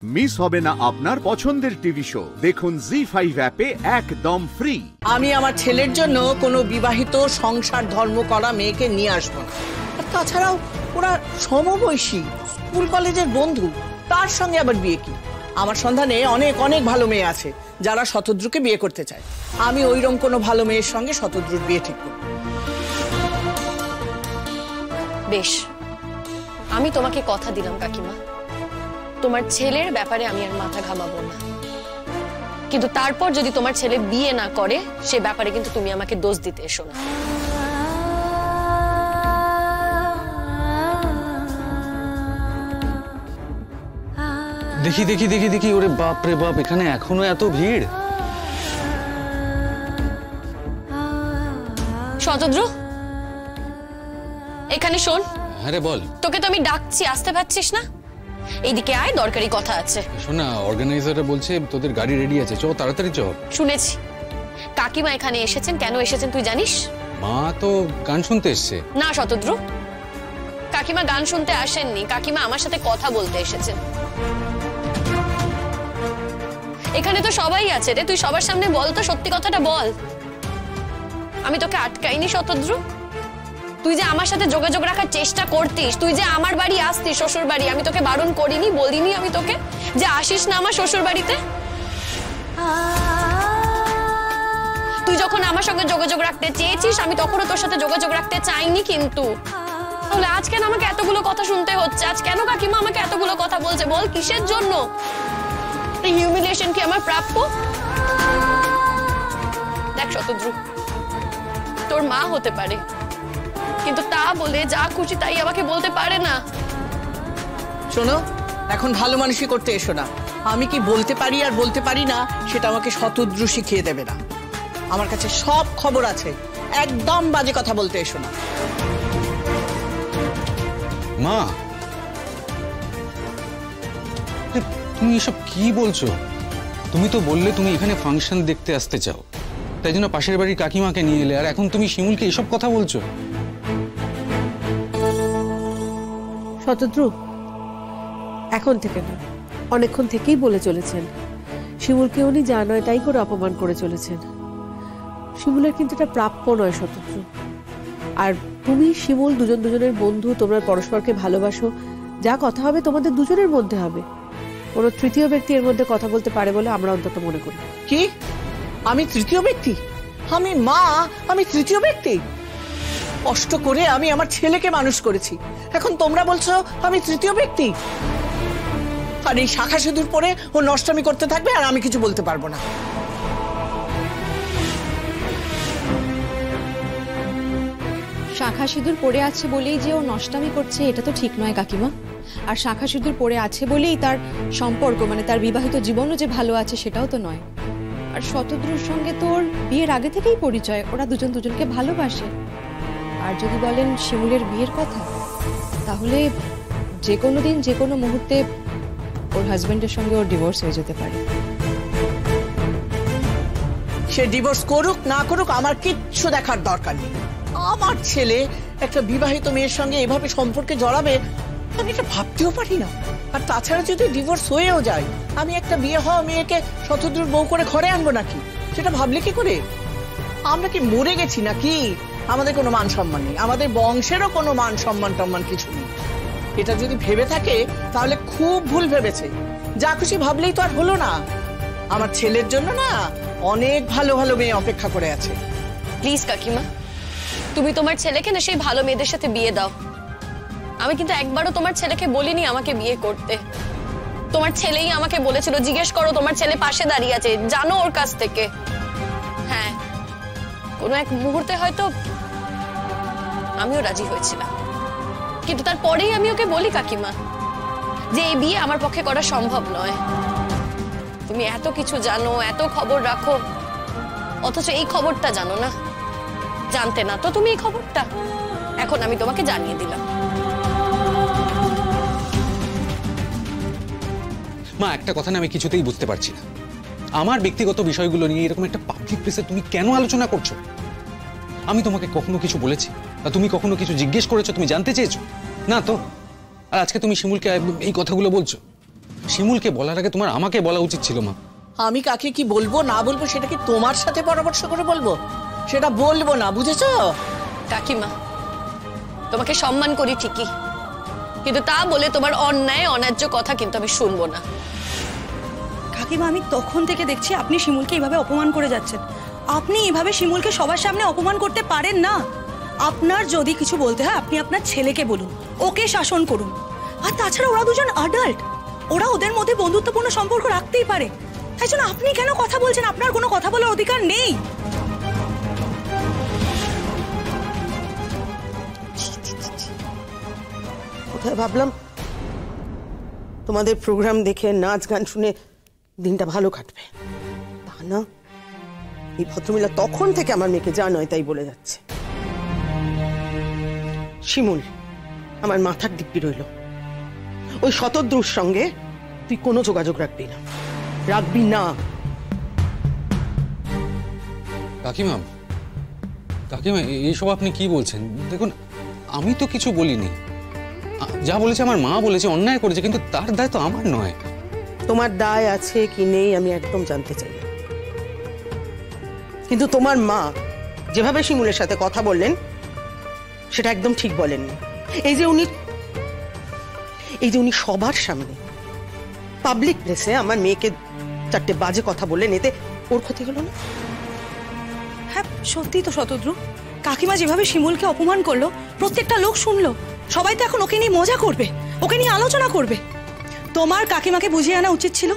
Miss হবে না আপনার পছন্দের টিভি শো। দেখুন জি5 অ্যাপে একদম ফ্রি। আমি আমার ছেলের জন্য কোনো বিবাহিত সংসার ধর্ম করা মেয়েকে নিয়ে আসবো না। আর তাছাড়াও ওরা সমবয়সী, স্কুল কলেজের বন্ধু, তার সঙ্গে আবার বিয়ে কি? আমার সন্ধানে অনেক অনেক ভালো মেয়ে আছে যারা শতদ্রুকে বিয়ে করতে চায়। আমি ওইরকম কোনো ভালো মেয়ের সঙ্গে শতদ্রুর বিয়ে ঠিক করব। বেশ, আমি তোমাকে কথা দিলাম কাকিমা, তোমার ছেলের ব্যাপারে আমি আর মাথা ঘামাবো না। কিন্তু তারপর যদি তোমার ছেলে বিয়ে না করে সে ব্যাপারে কিন্তু তুমি আমাকে দোষ দিতে এসো না। দেখি দেখি দেখি দেখি, ওরে বাপ রে বাপ, এখানে এখনো এত ভিড়। শতদ্রু, এখানে শোন। আরে বল। তোকে তো আমি ডাকছি, আসতে পারছিস না? এইদিকে আয়, দরকারি কথা আছে। শোন না, অর্গানাইজাররা বলছে তোদের গাড়ি রেডি আছে, চল তাড়াতাড়ি চল। শুনেছি কাকিমা এখানে এসেছেন, কেন এসেছেন তুই জানিস? মা তো গান শুনতে এসছে। না শতদ্রু, কাকিমা গান শুনতে আসেননি, কাকিমা আমার সাথে কথা বলতে এসেছেন। এখানে তো সবাই আছে রে, তুই সবার সামনে বল তো, সত্যি কথাটা বল। আমি তোকে আটকাইনি শতদ্রু। তুই যে আমার সাথে যোগাযোগ রাখার চেষ্টা করতিস, তুই যে আমার বাড়ি আসতিস, শ্বশুর বাড়ি, আমি তোকে বারণ করিনি, বলিনি আমি তোকে যে আসিস না আমার শ্বশুর বাড়িতে? তুই যখন আমার সঙ্গে যোগাযোগ রাখতে চেয়েছিস আমি তখনও তোর সাথে যোগাযোগ রাখতে চাইনি। কিন্তু তাহলে আজ কেন আমাকে এতগুলো কথা শুনতে হচ্ছে? আজ কেন কাকিমা আমাকে এতগুলো কথা বলছে? বল কিসের জন্য? এই হিউমিলিয়েশন কি আমার প্রাপ্য? দেখ শতদ্রু, তোর মা হতে পারে, কিন্তু তা বলে যা খুশি তাই আমাকে বলতে পারে না। শোনো, এখন ভালো মানুষই করতে এসো না। আমি কি বলতে পারি আর বলতে পারি না সেটা আমাকে শতদ্রু শিখিয়ে দেবে না। আমার কাছে সব খবর আছে, একদম বাজে কথা বলতে এসো না। মা, তুমি এসব কি বলছো? তুমি তো বললে তুমি এখানে ফাংশন দেখতে আসতে চাও, তাই জন্য পাশের বাড়ির কাকিমাকে নিয়ে এলে, আর এখন তুমি শিমুলকে এসব কথা বলছো? শতদ্রু, এখন থেকে না, অনেকক্ষণ থেকেই বলে চলেছেন শিমুলকে উনি যা নয় তাই করে অপমান করে চলেছেন। শিমুলের কিন্তু এটা প্রাপ্য নয় শতদ্রু। আর তুমি শিমুল দুজন দুজনের বন্ধু, তোমরা পরস্পরকে ভালোবাসো, যা কথা হবে তোমাদের দুজনের মধ্যে হবে। কোনো তৃতীয় ব্যক্তি এর মধ্যে কথা বলতে পারে বলে আমরা অন্তত মনে করি। কি? আমি তৃতীয় ব্যক্তি? আমি মা, আমি তৃতীয় ব্যক্তি? কষ্ট করে আমি আমার ছেলেকে মানুষ করেছি, এখন তোমরা বলছো আমি তৃতীয় ব্যক্তি? আর এই শাখা সিঁদুর পরে ও নষ্টামি করতে থাকবে আর আমি কিছু বলতে পারবো না। শাখা সিঁদুর পড়ে আছে বলেই যে ও নষ্টামি করছে এটা তো ঠিক নয় কাকিমা। আর শাখা সিঁদুর পড়ে আছে বলেই তার সম্পর্ক, মানে তার বিবাহিত জীবনও যে ভালো আছে সেটাও তো নয়। আর শতদ্রুর সঙ্গে তোর বিয়ের আগে থেকেই পরিচয়, ওরা দুজন দুজনকে ভালোবাসে। আর যদি বলেন শিমুলের বিয়ের কথা, তাহলে যে কোনো দিন যে কোনো মুহূর্তে ওর হাজবেন্ডের সঙ্গে ওর ডিভোর্স হয়ে যেতে পারে। সে ডিভোর্স করুক না করুক আমার কিচ্ছু দেখার দরকার নেই। আমার ছেলে একটা বিবাহিত মেয়ের সঙ্গে এভাবে সম্পর্কে জড়াবে আমি এটা ভাবতেও পারি না। আর তাছাড়া যদি ডিভোর্স হয়েও যায়, আমি একটা বিয়ে হওয়া মেয়েকে শতদ্রুর বউ করে ঘরে আনবো নাকি? সেটা ভাবলে কি করে? আমরা কি মরে গেছি নাকি? আমাদের কোনো মান সম্মান নেই, আমাদের বংশেরও কোনো মান সম্মান টম্মান কিছু নেই। এটা যদি ভেবে থাকে তাহলে খুব ভুল ভেবেছে। যা খুশি ভাবলেই তো আর হলো না। আমার ছেলের জন্য না অনেক ভালো ভালো মেয়ে অপেক্ষা করে আছে। প্লিজ কাকিমা, তুমি তোমার ছেলেকে না সেই ভালো মেয়েদের সাথে বিয়ে দাও। আমি কিন্তু একবারও তোমার ছেলেকে বলিনি আমাকে বিয়ে করতে। তোমার ছেলেই আমাকে বলেছিল, জিজ্ঞেস করো তোমার ছেলে পাশে দাঁড়িয়ে আছে, জানো ওর কাছ থেকে। হ্যাঁ, কোনো এক মুহূর্তে হয়তো আমিও রাজি হয়েছিলাম, কিন্তু তারপরেই আমি ওকে বলি কাকিমা যে এই বিয়ে আমার পক্ষে করা সম্ভব নয়। তুমি এত কিছু জানো, এত খবর রাখো, অথচ এই খবরটা জানো না। জানতে না তো তুমি এই খবরটা, এখন আমি তোমাকে জানিয়ে দিলাম। মা, একটা কথা না আমি কিছুতেই বুঝতে পারছি না, আমার ব্যক্তিগত বিষয়গুলো নিয়ে এরকম একটা পাবলিক প্লেসে তুমি কেন আলোচনা করছো? আমি তোমাকে কখনো কিছু বলেছি? তুমি কখনো কিছু জিজ্ঞেস করেছো? তুমি জানতে চেয়েছো? না তো। আর আজকে তুমি শিমুলকে এই কথাগুলো বলছো। শিমুলকে বলার আগে তোমার আমাকে বলা উচিত ছিল মা। আমি কাকে কি বলবো না বলবো সেটা কি তোমার সাথে পরামর্শ করে বলবো? সেটা বলবো না, বুঝেছো? কাকিমা, তোমাকে সম্মান করি ঠিকই, কিন্তু তা বলে তোমার অন্যায় অন্যায্য কথা কিন্তু আমি শুনবো না। কাকিমা, আমি তখন থেকে দেখছি আপনি শিমুলকে এইভাবে অপমান করে যাচ্ছেন। আপনি এইভাবে শিমুলকে সবার সামনে অপমান করতে পারেন না। আপনার যদি কিছু বলতে হয় আপনি আপনার ছেলেকে বলুন, ওকে শাসন করুন। আর তাছাড়া ওরা দুজন অ্যাডাল্ট, ওরা ওদের মধ্যে বন্ধুত্বপূর্ণ সম্পর্ক রাখতেই পারে। তাই জন্য আপনি কেন কথা বলছেন? আপনার কোনো কথা বলার অধিকার নেই। কোথায় ভাবলাম তোমাদের প্রোগ্রাম দেখে নাচ গান শুনে দিনটা ভালো কাটবে, তা না। এই ভদ্রমহিলা তখন থেকে আমার মেয়েকে যা নয় তাই বলে যাচ্ছে। শিমুল, আমার মাথার দিব্যি রইল, ওই শতদ্রুর সঙ্গে তুই কোনো যোগাযোগ রাখবি না, রাখবি না। কাকিমা, কাকিমা এইসব আপনি কি বলছেন? দেখুন, আমি তো কিছু বলিনি। যা বলেছে আমার মা বলেছে, অন্যায় করেছে, কিন্তু তার দায় তো আমার নয়। তোমার দায় আছে কি নেই আমি একদম জানতে চাই না, কিন্তু তোমার মা যেভাবে শিমুলের সাথে কথা বললেন সেটা একদম ঠিক বলেননি। এই যে উনি সবার সামনে পাবলিক প্লেসে আমার মেয়েকে চারটে বাজে কথা বললেন, এতে ওর ক্ষতি হলো না? হ্যাঁ, সত্যি তো শতদ্রু, কাকিমা যেভাবে শিমুলকে অপমান করলো প্রত্যেকটা লোক শুনলো। সবাই তো এখন ওকে নিয়ে মজা করবে, ওকে নিয়ে আলোচনা করবে। তোমার কাকিমাকে বুঝিয়ে আনা উচিত ছিল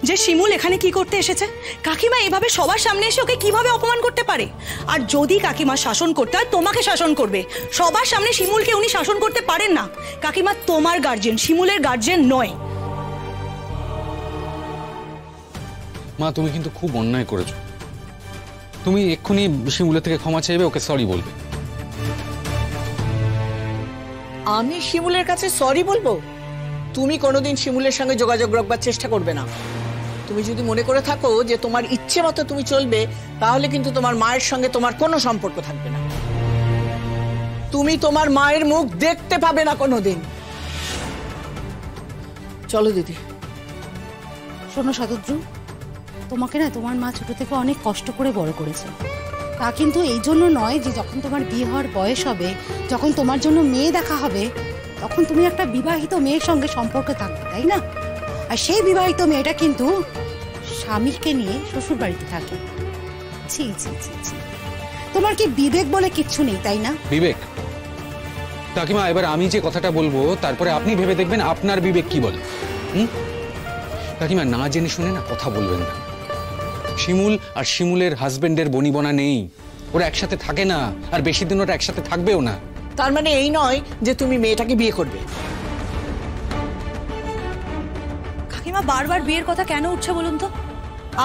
যে শিমুল এখানে কি করতে এসেছে। কাকিমা এভাবে সবার সামনে এসে ওকে কিভাবে অপমান করতে পারে? আর যদি কাকিমা শাসন করতে হয় তোমাকে শাসন করবে, সবার সামনে শিমুলকে উনি শাসন করতে পারেন না। কাকিমা তোমার গার্জিয়ান, শিমুলের গার্জিয়ান নয়। মা, তুমি কিন্তু খুব অন্যায় করেছো। তুমি এক্ষুনি শিমুলের থেকে ক্ষমা চাইবে, ওকে সরি বলবে। আমি শিমুলের কাছে সরি বলবো? তুমি কোনোদিন শিমুলের সঙ্গে যোগাযোগ রাখবার চেষ্টা করবে না। তুমি যদি মনে করে থাকো যে তোমার ইচ্ছে মতো তুমি চলবে, তাহলে কিন্তু তোমার মায়ের সঙ্গে তোমার কোনো সম্পর্ক থাকবে না। তুমি তোমার মায়ের মুখ দেখতে পাবে না কোনোদিন। চলো দিদি। শোনো শতদ্রু, তোমাকে না তোমার মা ছোট থেকে অনেক কষ্ট করে বড় করেছে। তা কিন্তু এই জন্য নয় যে যখন তোমার বিয়ে হওয়ার বয়স হবে, যখন তোমার জন্য মেয়ে দেখা হবে, তখন তুমি একটা বিবাহিত মেয়ের সঙ্গে সম্পর্ক থাকবে, তাই না? আর সেই বিবাহিত মেয়েটা কিন্তু স্বামীকে নিয়ে শ্বশুর বাড়িতে থাকে। ছি ছি ছি ছি, তোমার কি বিবেক বলে কিচ্ছু নেই, তাই না? বিবেক? কাকিমা, এবার আমি যে কথাটা বলবো তারপরে আপনি ভেবে দেখবেন আপনার বিবেক কি বলে। কাকিমা, না জেনে শুনে না কথা বলবেন না। শিমুল আর শিমুলের হাজবেন্ডের বনিবনা নেই, ওরা একসাথে থাকে না, আর বেশি দিন ওরা একসাথে থাকবেও না। তার মানে এই নয় যে তুমি মেয়েটাকে বিয়ে করবে। কাকিমা, বারবার বিয়ের কথা কেন উঠছে বলুন তো?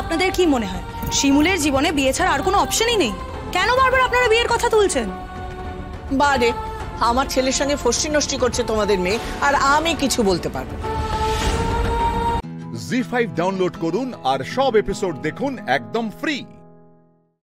আপনাদের কি মনে হয় শিমুলের জীবনে বিয়ে ছাড়া আর কোনো অপশনই নেই? কেন বারবার আপনারা বিয়ের কথা তুলছেন? বারে আমার ছেলের সঙ্গে ফষ্টি নষ্টি করছে তোমাদের মেয়ে, আর আমি কিছু বলতে পারবো না। জি5 ডাউনলোড করুন আর সব এপিসোড দেখুন একদম ফ্রি।